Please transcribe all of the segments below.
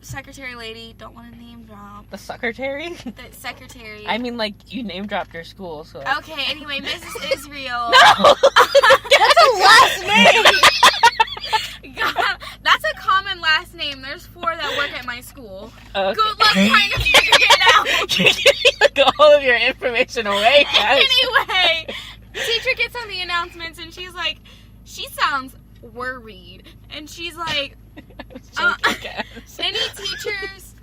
secretary lady, don't want to name drop. The secretary? The secretary. I mean, like, you name dropped your school, so. Okay, anyway, Mrs. Israel. No! That's a last name! God, that's a common last name. There's 4 that work at my school. Okay. Good luck trying to figure it out. You're giving all of your information away, guys. Anyway, teacher gets on the announcements and she's like, she sounds worried. And she's like, any teachers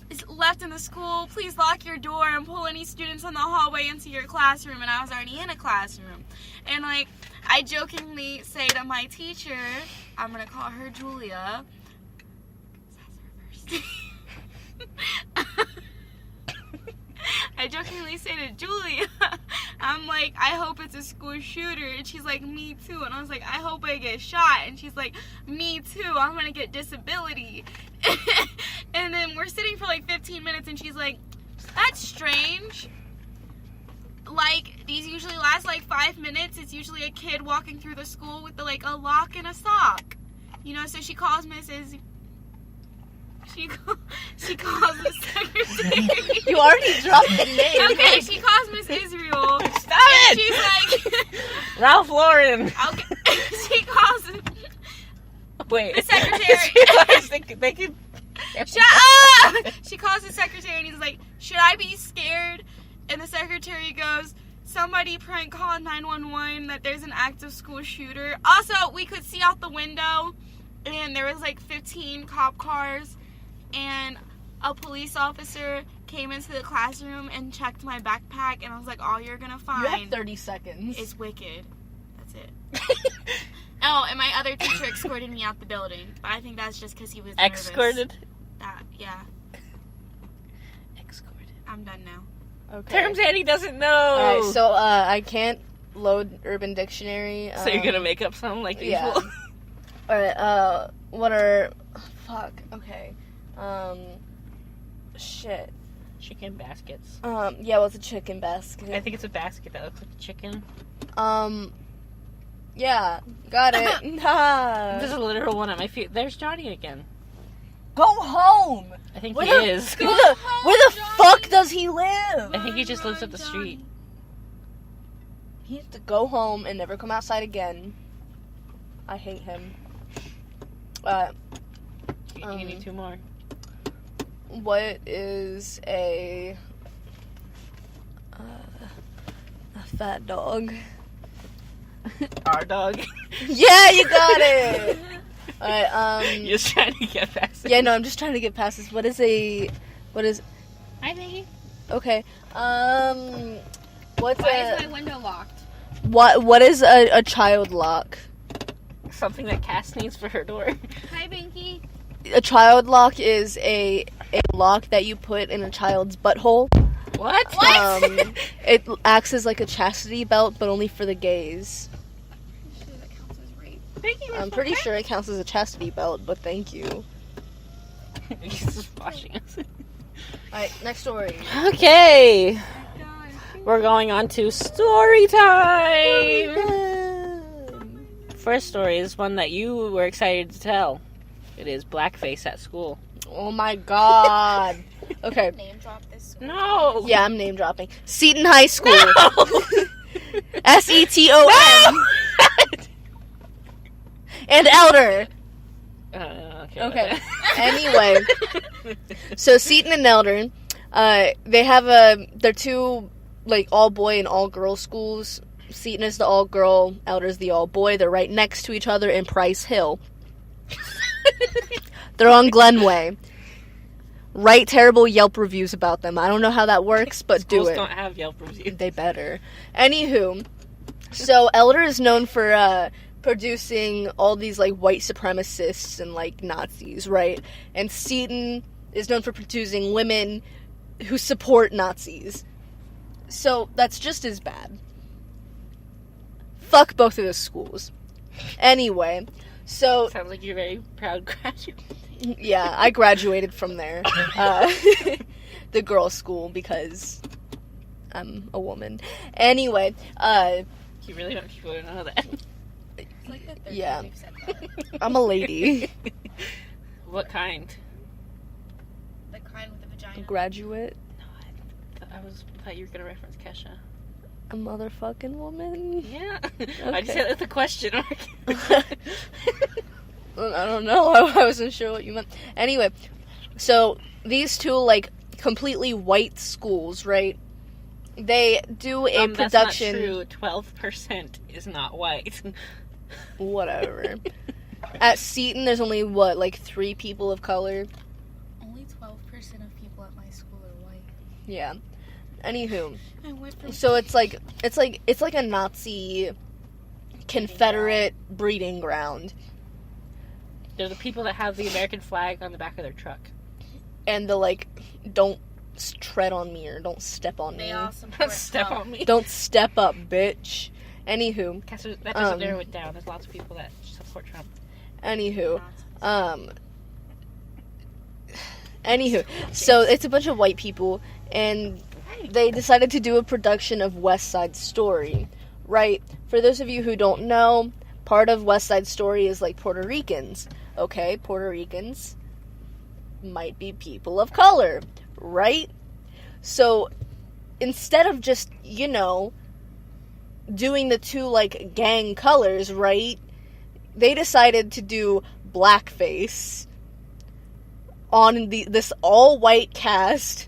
is left in the school, please lock your door and pull any students in the hallway into your classroom. And I was already in a classroom. And like, I jokingly say to my teacher, I'm going to call her Julia. That's her first name. I jokingly say to Julia, I'm like, I hope it's a school shooter. And she's like, me too. And I was like, I hope I get shot. And she's like, me too. I'm going to get disability. And then we're sitting for like 15 minutes and she's like, that's strange. Like, these usually last like 5 minutes. It's usually a kid walking through the school with like a lock and a sock. You know, so she calls Mrs. She calls the secretary. You already dropped the name. Okay, she calls Miss Israel. Stop it! She's like... Ralph Lauren. Okay. She calls... Wait. The secretary. they could... Shut up! She calls the secretary and he's like, should I be scared? And the secretary goes, somebody prank call 911 that there's an active school shooter. Also, we could see out the window and there was like 15 cop cars. And a police officer came into the classroom and checked my backpack, and I was like, all you're gonna find... You have 30 seconds. ...is Wicked. That's it. Oh, and my other teacher escorted me out the building. But I think that's just because he was nervous. Escorted? Yeah. Escorted. I'm done now. Okay. Terms Annie doesn't know. Alright, so I can't load Urban Dictionary. So you're gonna make up something like usual? Alright, what are... Fuck, okay. Shit. Chicken baskets. Yeah, what's a chicken basket? I think it's a basket that looks like a chicken. Yeah, got it. There's a literal one at my feet. There's Johnny again. Go home! I think he is. Where the fuck does he live? I think he just lives up the street. He needs to go home and never come outside again. I hate him. You need 2 more. What is a fat dog? Our dog. Yeah, you got it! Alright, You're just trying to get past it. Yeah, no, I'm just trying to get past this. What is... Hi, Maggie. Okay, what's Why is my window locked? What is a child lock? Something that Cass needs for her door. Hi, Binky. A child lock is a lock that you put in a child's butthole. What? It acts as like a chastity belt, but only for the gays. I'm sure that counts as rape. Thank you. I'm pretty sure it counts as a chastity belt, but thank you. He's just watching us. Alright, next story. Okay. We're going on to story time. First story is one that you were excited to tell. It is blackface at school. Oh my god. Okay. Name drop this school. No. Yeah, I'm name dropping. Seton High School. No. SETON. No. And Elder. Okay. Anyway. So Seton and Elder, they have they're 2 like all boy and all girl schools. Seton is the all girl, Elder is the all boy. They're right next to each other in Price Hill. They're on Glenway. Write terrible Yelp reviews about them. I don't know how that works, but Schools do it. don't have Yelp reviews. They better. Anywho, so Elder is known for producing all these like white supremacists and like Nazis, right? And Seton is known for producing women who support Nazis. So that's just as bad. Fuck both of those schools. Anyway, so... Sounds like you're a very proud graduate. Yeah, I graduated from there. The girls' school, because I'm a woman. Anyway, You really want people to know that. It's like the third Yeah. time you've said that. I'm a lady. What kind? The kind with the vagina. Graduate. No, I thought you were gonna reference Kesha. A motherfucking woman. Yeah. I just said it with a question mark. I don't know. I wasn't sure what you meant. Anyway, so these two, like, completely white schools, right? They do a production. That's not true. 12% is not white. Whatever. At Seton, there's only, what, like 3 people of color? Only 12% of people at my school are white. Yeah. Anywho. I went from So it's like a Nazi Confederate breeding ground. They're the people that have the American flag on the back of their truck. And the, like, don't tread on me or don't step on me. They all support Step Trump. on me. Don't step up, bitch. Anywho. That doesn't narrow it down. There's lots of people that support Trump. Anywho. So it's a bunch of white people, and they decided to do a production of West Side Story, right? For those of you who don't know, part of West Side Story is like Puerto Ricans. Okay, Puerto Ricans might be people of color, right? So instead of just, doing the 2 like gang colors, right? They decided to do blackface on this all-white cast.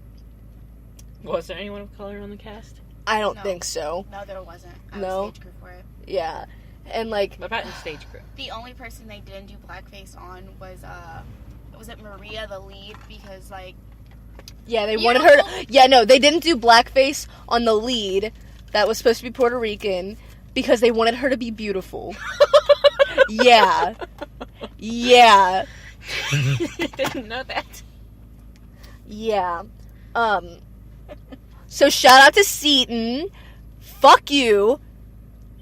Was there anyone of color on the cast? I don't No. think so. No, there wasn't. I No? was stage crew for it. Yeah. And, like, What about in stage crew? The only person they didn't do blackface on was it Maria, the lead? Because, like, yeah, they wanted her to... Yeah, no, they didn't do blackface on the lead that was supposed to be Puerto Rican because they wanted her to be beautiful. Yeah. Yeah. Didn't know that. Yeah. So shout out to Seton. Fuck you.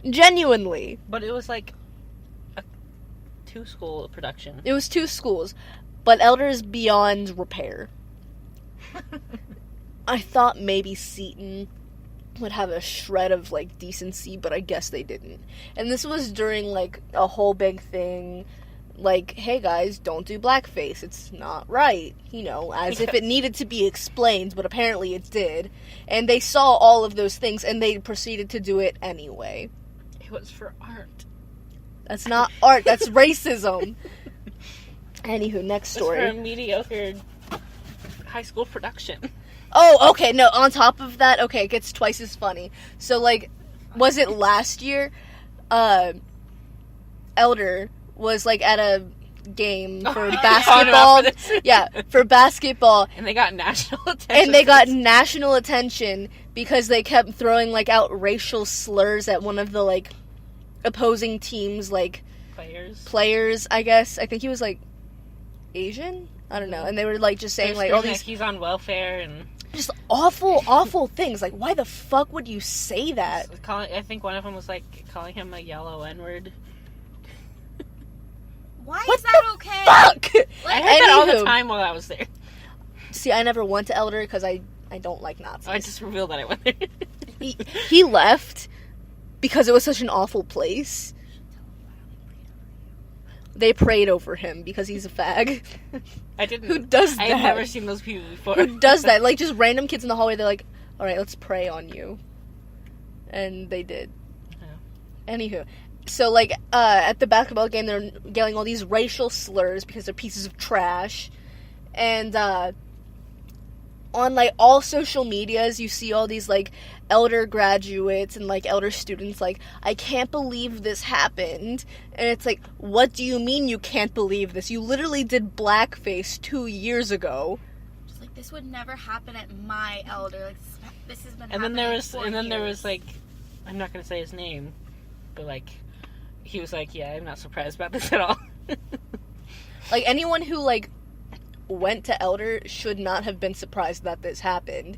Genuinely. But it was like a 2-school production. It was 2 schools, but Elder is beyond repair. I thought maybe Seton would have a shred of, like, decency, but I guess they didn't. And this was during, like, a whole big thing, like, hey guys, don't do blackface, it's not right, as if it needed to be explained, but apparently it did. And they saw all of those things, and they proceeded to do it anyway. It was for art. That's not art, that's racism. Anywho, next It was for a story. mediocre high school production. Oh, okay, no, on top of that, okay, it gets twice as funny. So, like, was it last year? Elder was, like, at a game for basketball. Yeah, for basketball. And they got national attention. And they got national attention because they kept throwing, like, out racial slurs at one of the, like, opposing teams, like, players, I guess. I think he was, like, Asian? I don't know. And they were, like, just saying, like, all these... he's on welfare and... Just awful, awful things. Like, why the fuck would you say that? I think one of them was, like, calling him a yellow N-word. why What is that the okay? Fuck! I heard that all the Anywho. time while I was there. See, I never went to Elder because I don't like Nazis. I just revealed that I went there. He left because it was such an awful place. They prayed over him because he's a fag. I didn't. Who does I that? had never seen those people before. Who does that? Like, just random kids in the hallway, they're like, alright, let's pray on you. And they did. Yeah. Anywho. So, like, at the basketball game, they're yelling all these racial slurs because they're pieces of trash. And, on, like, all social medias, you see all these, like, Elder graduates and, like, Elder students, like, I can't believe this happened. And it's like, what do you mean you can't believe this? You literally did blackface 2 years ago. Just like, this would never happen at my Elder. Like, this has been And happening then there years. was like, I'm not gonna say his name, but like, he was like, yeah, I'm not surprised about this at all. Like, anyone who, like, went to Elder should not have been surprised that this happened.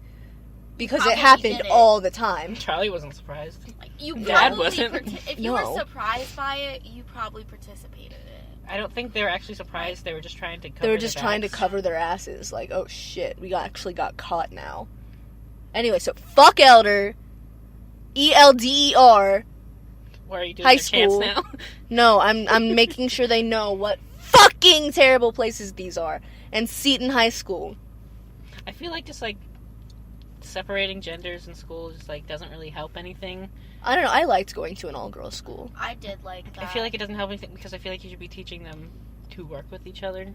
Because Probably it happened did it. all the time. Charlie wasn't surprised. Like, you Dad probably wasn't. if you No. were surprised by it, you probably participated in it. I don't think they were actually surprised. They were just trying to cover They were just their trying to backs. cover their asses. Like, oh shit, we actually got caught now. Anyway, so fuck Elder. ELDER. Where are you doing High your chants school. now? No, I'm making sure they know what fuck freaking terrible places these are. And Seton High School. I feel like just, like, separating genders in school just, like, doesn't really help anything. I don't know. I liked going to an all-girls school. I did like that. I feel like it doesn't help anything because I feel like you should be teaching them to work with each other.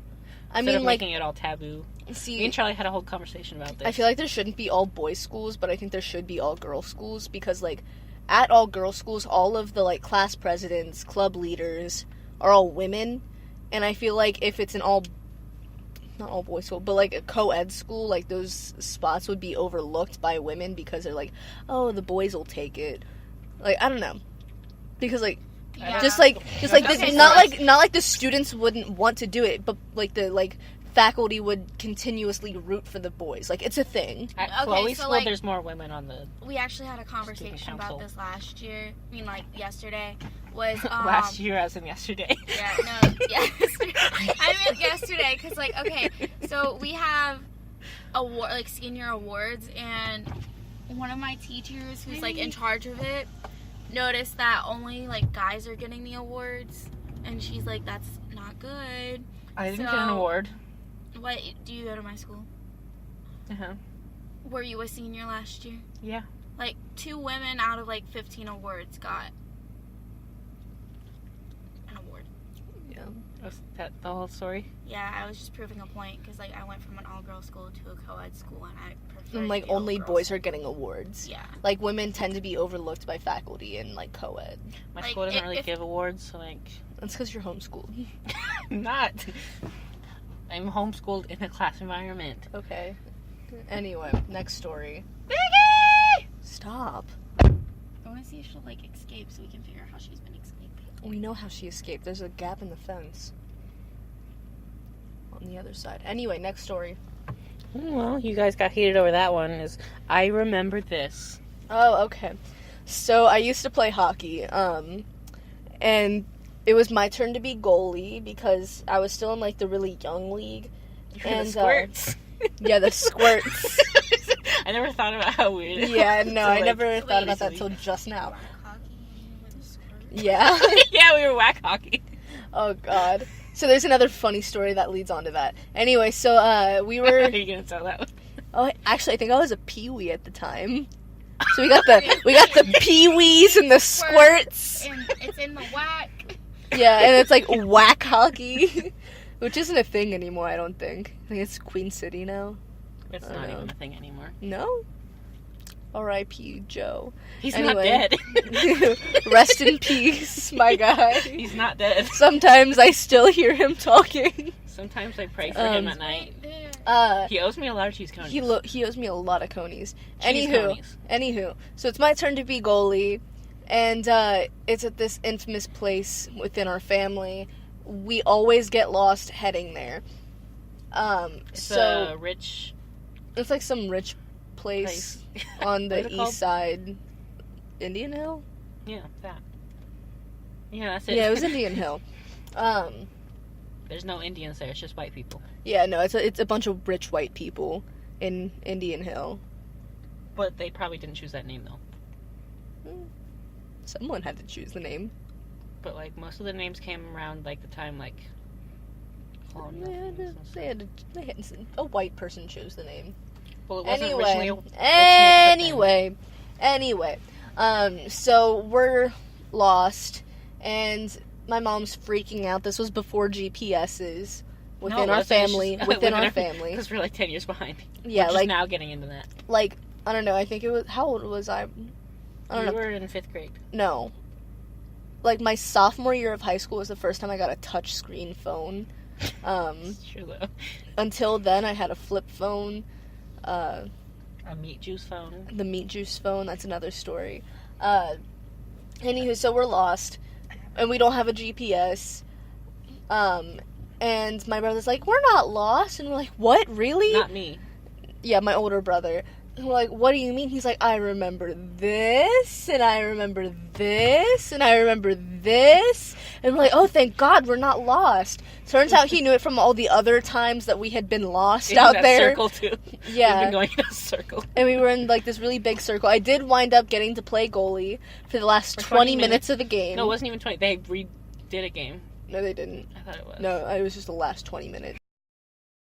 I Instead mean, of like, making it all taboo. see, Me and Charlie had a whole conversation about this. I feel like there shouldn't be all boys schools, but I think there should be all girls schools because, like, at all girls schools, all of the, like, class presidents, club leaders are all women, and I feel like if it's an not all boys school, but, like, a co-ed school, like, those spots would be overlooked by women because they're like, oh, the boys will take it. Like, I don't know. Because, like, Yeah. just like Okay, not so like the students wouldn't want to do it, but like the faculty would continuously root for the boys. Like, it's a thing. At Okay, Chloe's so, school, like- there's more women on the we actually had a conversation about council. this last year. I mean, like, yesterday. Was, last year, as in yesterday. Yeah, no, yes. I meant yesterday, because, like, okay, so we have, senior awards, and one of my teachers who's, like, in charge of it noticed that only, like, guys are getting the awards, and she's like, that's not good. I didn't get an So- award. What, do you go to my school? Uh-huh. Were you a senior last year? Yeah. Like, 2 women out of, like, 15 awards got an award. Yeah. Was that the whole story? Yeah, I was just proving a point, because, like, I went from an all-girls school to a co-ed school, and I prefer And like only boys are getting awards. Yeah. Like, women tend to be overlooked by faculty in like co-ed. My Like, school doesn't if- really if- give awards, so, like... That's because you're homeschooled. I'm not. I'm homeschooled in a class environment. Okay. Anyway, next story. Stop. I want to see if she'll, like, escape so we can figure out how she's been escaping. We know how she escaped. There's a gap in the fence on the other side. Anyway, next story. Well, you guys got heated over that one. I remember this. Oh, okay. So I used to play hockey, and it was my turn to be goalie because I was still in like the really young league. You're And, the squirts. Yeah, the squirts. I never thought about how weird it Yeah, was no, to, I like, never thought about that easily- till just now. Black hockey with a skirt. Yeah. Yeah, we were whack hockey. Oh God. So there's another funny story that leads on to that. Anyway, so we were. Are you gonna tell that one? Oh, actually, I think I was a peewee at the time. So we got the peewees and the squirts. And it's in the whack. Yeah, and it's like whack hockey, which isn't a thing anymore. I don't think. I think it's Queen City now. It's I not know. even a thing anymore. No. R.I.P. Joe. He's Anyway. not dead. Rest in peace, my guy. He's not dead. Sometimes I still hear him talking. Sometimes I pray for him at night. Right there. He owes me a lot of cheese conies. He owes me a lot of conies. Cheese conies. Anywho, so it's my turn to be goalie, and it's at this infamous place within our family. We always get lost heading there. It's So a rich it's like some rich place on What is the it called? east side. Indian Hill? Yeah, that. Yeah, that's it. Yeah, it was Indian Hill. There's no Indians there. It's just white people. Yeah, no, it's a bunch of rich white people in Indian Hill. But they probably didn't choose that name though. Someone had to choose the name. But like most of the names came around like the time like colonial things and stuff. They had a white person chose the name. Well, it wasn't originally a rich name, Anyway, so we're lost, and my mom's freaking out. This was before GPSs within our family. Within our family, because we're like 10 years behind. yeah, We're just like now getting into that. like I don't know. I think it was how old was I? I don't You know. were in 5th grade. No, like my sophomore year of high school was the first time I got a touch screen phone. It's true though. Until then, I had a flip phone. A meat juice phone. The meat juice phone, that's another story. Anywho, so we're lost, and we don't have a GPS. And my brother's like, we're not lost. And we're like, what, really? Not me. Yeah, my older brother. And we're like, what do you mean? He's like, I remember this, and I remember this, and I remember this. And we're like, oh, thank God we're not lost. Turns out he knew it from all the other times that we had been lost In out that there. circle too. Yeah. We've been going in a circle. And we were in, like, this really big circle. I did wind up getting to play goalie for the last For 20 20 minutes of the game. No, it wasn't even 20. They redid a game. No, they didn't. I thought it was. No, it was just the last 20 minutes.